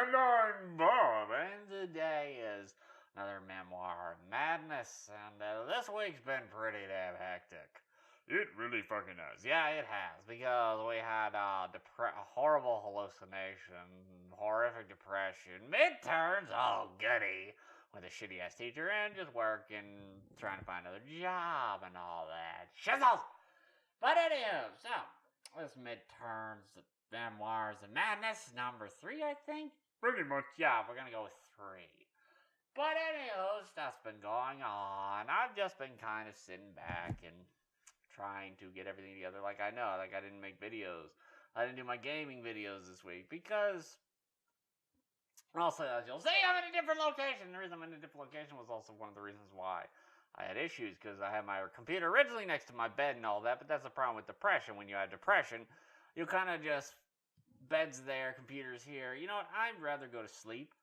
And I'm Bob, and today is another Memoir of Madness, and this week's been pretty damn hectic. It really fucking has. Yeah, it has, because we had horrible hallucination, horrific depression, midterms, oh goody, with a shitty ass teacher, and just working, trying to find another job and all that. Shizzles! But anywho, so, this midterms, Memoirs of Madness, number 3, I think? Pretty much. Yeah, we're gonna go with 3. But anywho, stuff's been going on. I've just been kind of sitting back and trying to get everything together. Like I didn't make videos. I didn't do my gaming videos this week because, also, as you'll see, I'm in a different location. The reason I'm in a different location was also one of the reasons why I had issues, because I had my computer originally next to my bed and all that, but that's the problem with depression. When you have depression, you kind of just, bed's there, computer's here. You know what? I'd rather go to sleep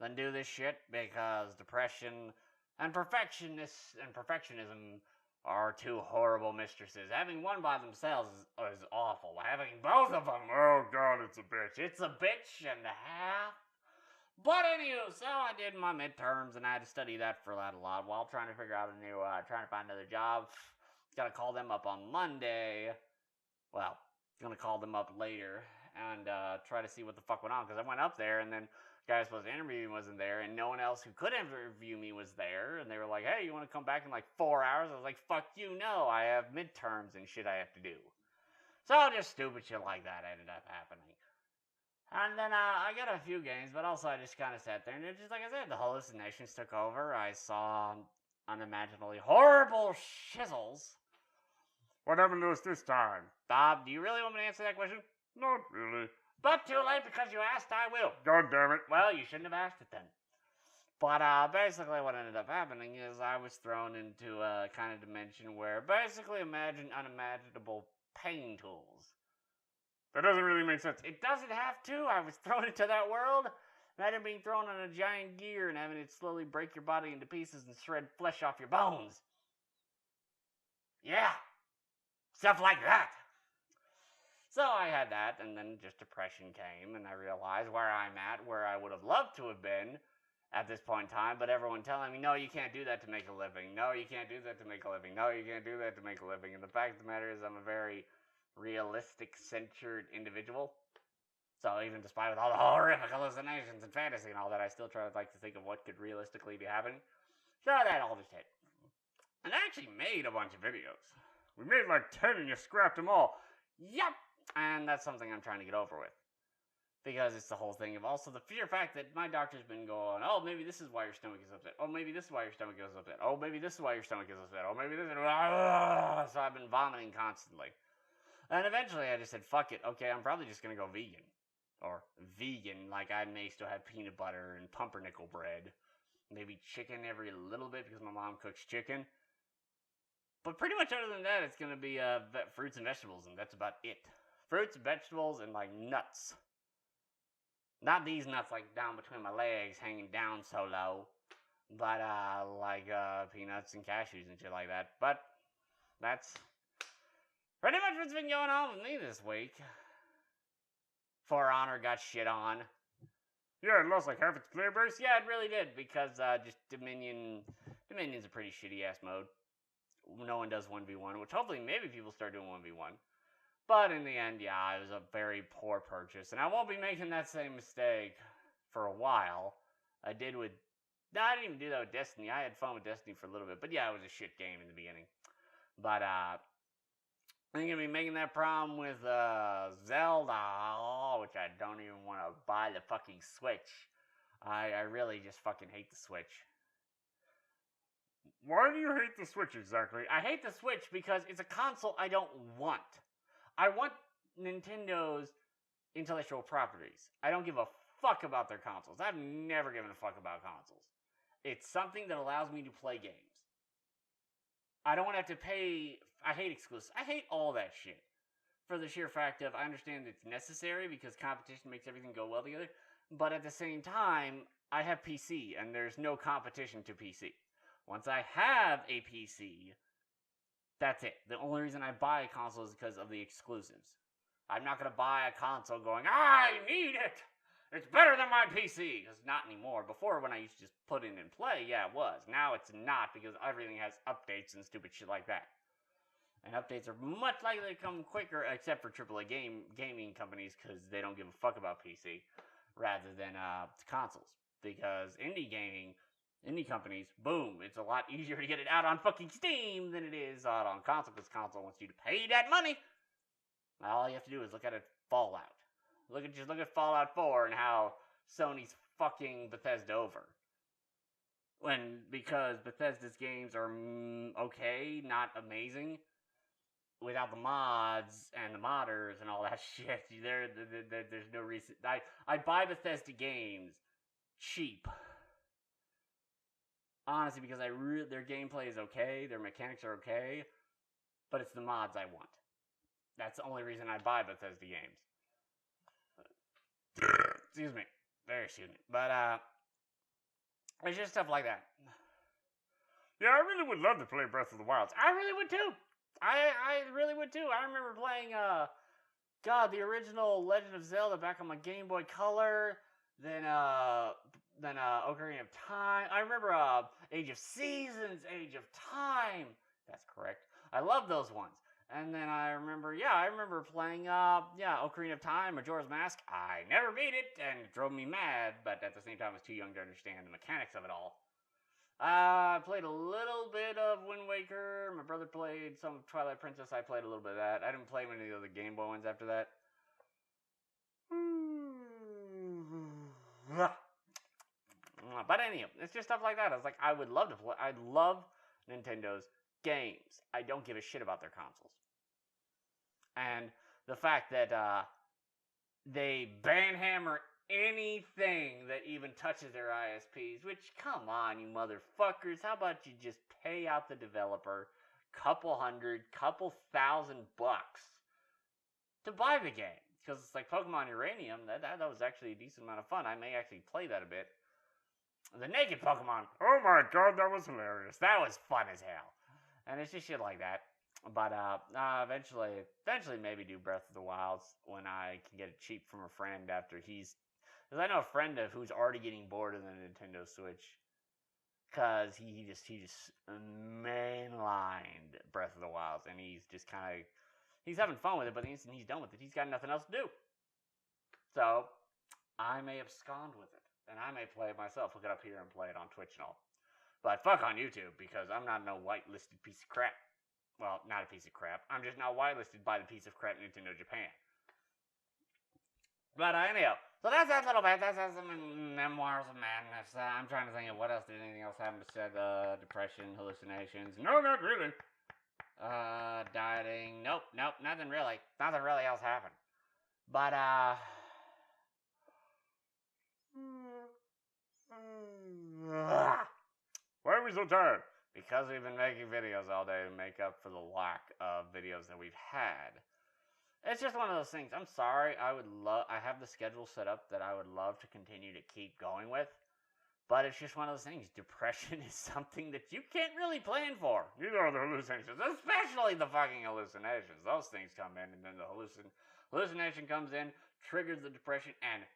than do this shit, because depression and perfectionism are two horrible mistresses. Having one by themselves is awful. Having both of them, oh god, it's a bitch. It's a bitch and a half. But anywho, so I did my midterms, and I had to study that for that a lot while trying to figure out trying to find another job. Gotta call them up on Monday. Well, gonna call them up later and try to see what the fuck went on, because I went up there and then the guy I was supposed to interview me wasn't there, and no one else who could interview me was there, and they were like, hey, you want to come back in like 4 hours? I was like, fuck you, no, I have midterms and shit I have to do. So just stupid shit like that ended up happening. And then I got a few games, but also I just kind of sat there, and it just, like I said, the hallucinations took over. I saw unimaginably horrible shizzles. What happened to us this time? Bob, do you really want me to answer that question? Not really. But too late, because you asked, I will. God damn it. Well, you shouldn't have asked it then. But basically what ended up happening is I was thrown into a kind of dimension where basically imagine unimaginable pain tools. That doesn't really make sense. It doesn't have to. I was thrown into that world. Imagine being thrown on a giant gear and having it slowly break your body into pieces and shred flesh off your bones. Yeah. Stuff like that. So I had that, and then just depression came, and I realized where I'm at, where I would have loved to have been at this point in time, but everyone telling me, no, you can't do that to make a living. No, you can't do that to make a living. No, you can't do that to make a living. And the fact of the matter is I'm a very realistic-centered individual. So even despite with all the horrific hallucinations and fantasy and all that, I still try to think of what could realistically be happening. So that all just hit. And I actually made a bunch of videos. We made like 10 and you scrapped them all. Yep. And that's something I'm trying to get over with. Because it's the whole thing of also the fear fact that my doctor's been going, oh, maybe this is why your stomach is upset. Oh, maybe this is why your stomach is upset. Oh, maybe this is why your stomach is upset. Oh, maybe this is... So I've been vomiting constantly. And eventually I just said, fuck it. Okay, I'm probably just going to go vegan. Or vegan, like I may still have peanut butter and pumpernickel bread. Maybe chicken every little bit because my mom cooks chicken. But pretty much other than that, it's going to be fruits and vegetables, and that's about it. Fruits, vegetables, and like nuts. Not these nuts like down between my legs, hanging down so low. But like peanuts and cashews and shit like that. But that's pretty much what's been going on with me this week. For Honor got shit on. Yeah, it lost like half its player base. Yeah, it really did, because just Dominion's a pretty shitty ass mode. No one does 1v1, which hopefully maybe people start doing 1v1. But in the end, yeah, it was a very poor purchase, and I won't be making that same mistake for a while. I didn't even do that with Destiny. I had fun with Destiny for a little bit, but yeah, it was a shit game in the beginning. But I'm going to be making that problem with Zelda, which I don't even want to buy the fucking Switch. I really just fucking hate the Switch. Why do you hate the Switch exactly? I hate the Switch because it's a console I don't want. I want Nintendo's intellectual properties. I don't give a fuck about their consoles. I've never given a fuck about consoles. It's something that allows me to play games. I don't want to have to pay... I hate exclusives. I hate all that shit. For the sheer fact of, I understand it's necessary because competition makes everything go well together. But at the same time, I have PC, and there's no competition to PC. Once I have a PC, that's it. The only reason I buy a console is because of the exclusives. I'm not going to buy a console going, I need it! It's better than my PC, because not anymore. Before, when I used to just put it in play, yeah, it was. Now it's not, because everything has updates and stupid shit like that. And updates are much likely to come quicker, except for AAA gaming companies, because they don't give a fuck about PC, rather than consoles. Because indie companies, boom, it's a lot easier to get it out on fucking Steam than it is out on console, because console wants you to pay that money. All you have to do is look at Fallout. Just look at Fallout 4 and how Sony's fucking Bethesda over. Because Bethesda's games are okay, not amazing. Without the mods and the modders and all that shit, there's no reason. I buy Bethesda games cheap. Honestly, because their gameplay is okay, their mechanics are okay, but it's the mods I want. That's the only reason I buy Bethesda games. Excuse me. Very excuse me. But, it's just stuff like that. Yeah, I really would love to play Breath of the Wild. I really would too. I really would too. I remember playing, the original Legend of Zelda back on my Game Boy Color. Then Ocarina of Time. I remember, Age of Seasons, Age of Time. That's correct. I love those ones. And then I remember playing, Ocarina of Time, Majora's Mask. I never beat it, and it drove me mad, but at the same time I was too young to understand the mechanics of it all. I played a little bit of Wind Waker. My brother played some Twilight Princess. I played a little bit of that. I didn't play many of the other Game Boy ones after that. But anyhow, it's just stuff like that. I was like, I would love to play. I love Nintendo's games. I don't give a shit about their consoles. And the fact that they banhammer anything that even touches their ISPs, which, come on, you motherfuckers, how about you just pay out the developer couple thousand bucks to buy the game? Because it's like Pokemon Uranium, that was actually a decent amount of fun. I may actually play that a bit. The naked Pokemon. Oh my god, that was hilarious. That was fun as hell. And it's just shit like that. But eventually maybe do Breath of the Wild when I can get it cheap from a friend after because I know a friend of who's already getting bored of the Nintendo Switch because he just mainlined Breath of the Wild, and he's just he's having fun with it, but the instant he's done with it, he's got nothing else to do. So I may abscond with it, and I may play it myself, hook it up here and play it on Twitch and all. But fuck on YouTube, because I'm not no whitelisted piece of crap. Well, not a piece of crap. I'm just not whitelisted by the piece of crap Nintendo Japan. But anyhow, so that's that little bit. That's some Memoirs of Madness. I'm trying to think of what else did anything else happen besides depression, hallucinations. No, not really. Dieting. Nope, nothing really. Nothing really else happened. But, Why are we so tired? because we've been making videos all day to make up for the lack of videos that we've had. It's just one of those things. I'm sorry. I have the schedule set up that I would love to continue to keep going with. But it's just one of those things. Depression is something that you can't really plan for. Neither are the hallucinations. Especially the fucking hallucinations. Those things come in, and then the hallucination comes in, triggers the depression, and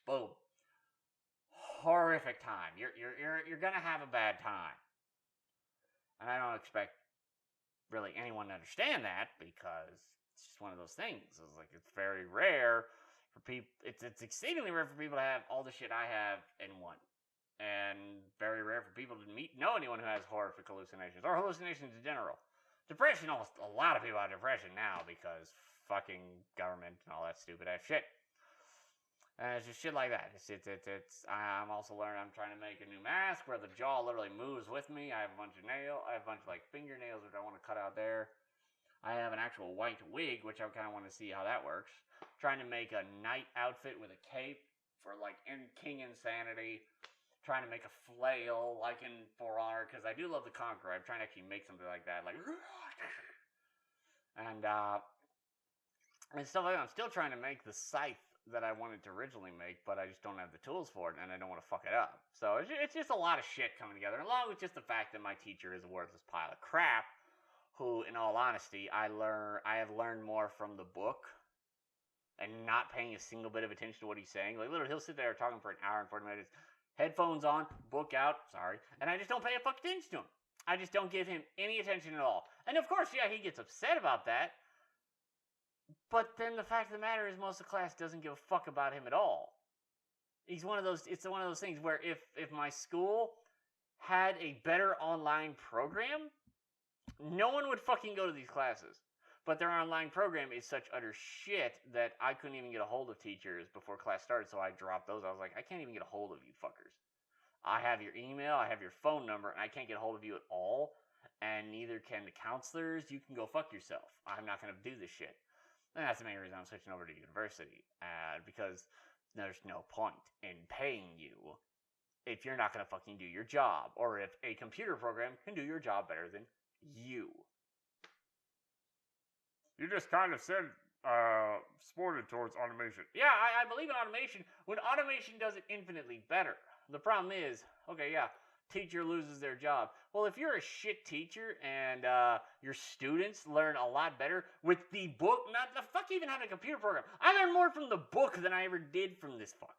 boom. Horrific time. You're gonna have a bad time. And I don't expect really anyone to understand that, because it's just one of those things. It's very rare for people. It's exceedingly rare for people to have all the shit I have in one, and very rare for people to know anyone who has horrific hallucinations or hallucinations in general. Depression, almost a lot of people have depression now because fucking government and all that stupid ass shit. And it's just shit like that. I'm also learning. I'm trying to make a new mask where the jaw literally moves with me. I have a bunch of fingernails which I want to cut out there. I have an actual white wig, which I kind of want to see how that works. Trying to make a knight outfit with a cape for King Insanity. Trying to make a flail like in For Honor, because I do love the Conqueror. I'm trying to actually make something like that, and stuff like that. I'm still trying to make the scythe that I wanted to originally make, but I just don't have the tools for it, and I don't want to fuck it up. So it's just a lot of shit coming together, along with just the fact that my teacher is a worthless pile of crap, who, in all honesty, I have learned more from the book and not paying a single bit of attention to what he's saying. Like, literally, he'll sit there talking for an hour and 40 minutes, headphones on, book out, and I just don't pay a fucking attention to him. I just don't give him any attention at all. And of course, yeah, he gets upset about that. But then the fact of the matter is most of the class doesn't give a fuck about him at all. It's one of those things where if my school had a better online program, no one would fucking go to these classes. But their online program is such utter shit that I couldn't even get a hold of teachers before class started, so I dropped those. I was like, I can't even get a hold of you fuckers. I have your email, I have your phone number, and I can't get a hold of you at all, and neither can the counselors. You can go fuck yourself. I'm not going to do this shit. And that's the main reason I'm switching over to university, because there's no point in paying you if you're not going to fucking do your job, or if a computer program can do your job better than you. You just kind of said sported towards automation. Yeah, I believe in automation when automation does it infinitely better. The problem is, okay, yeah, teacher loses their job. Well, if you're a shit teacher and your students learn a lot better with the book, not the fuck even having a computer program. I learned more from the book than I ever did from this fuck.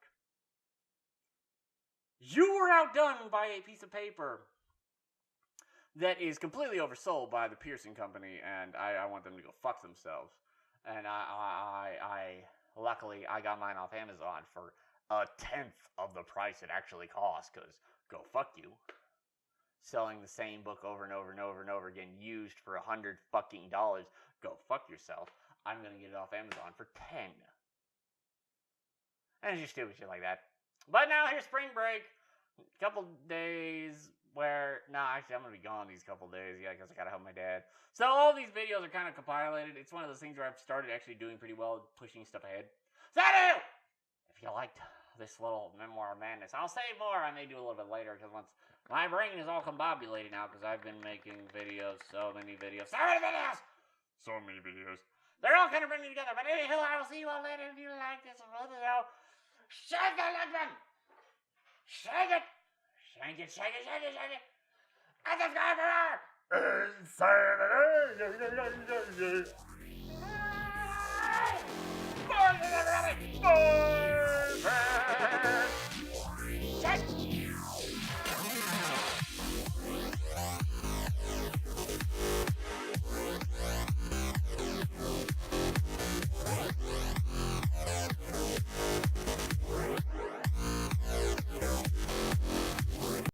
You were outdone by a piece of paper that is completely oversold by the Pearson company, and I want them to go fuck themselves. And I luckily I got mine off Amazon for 1/10 of the price it actually cost, because go fuck you. Selling the same book over and over and over and over again, used for $100 fucking dollars. Go fuck yourself. I'm gonna get it off Amazon for 10. And it's just stupid shit like that. But now here's spring break. A couple days where, actually I'm going to be gone these couple days, because I got to help my dad. So all these videos are kind of compilated. It's one of those things where I've started actually doing pretty well, pushing stuff ahead. So if you liked this little memoir of madness, I'll save more. I may do a little bit later, because once my brain is all combobulated now, because I've been making videos, so many videos. They're all kind of running together. But anywho, I will see you all later. If you like this video, shake the like button. Shake it. Shake it, shake it, shake it, shake it. And subscribe for more. Bye. Bye.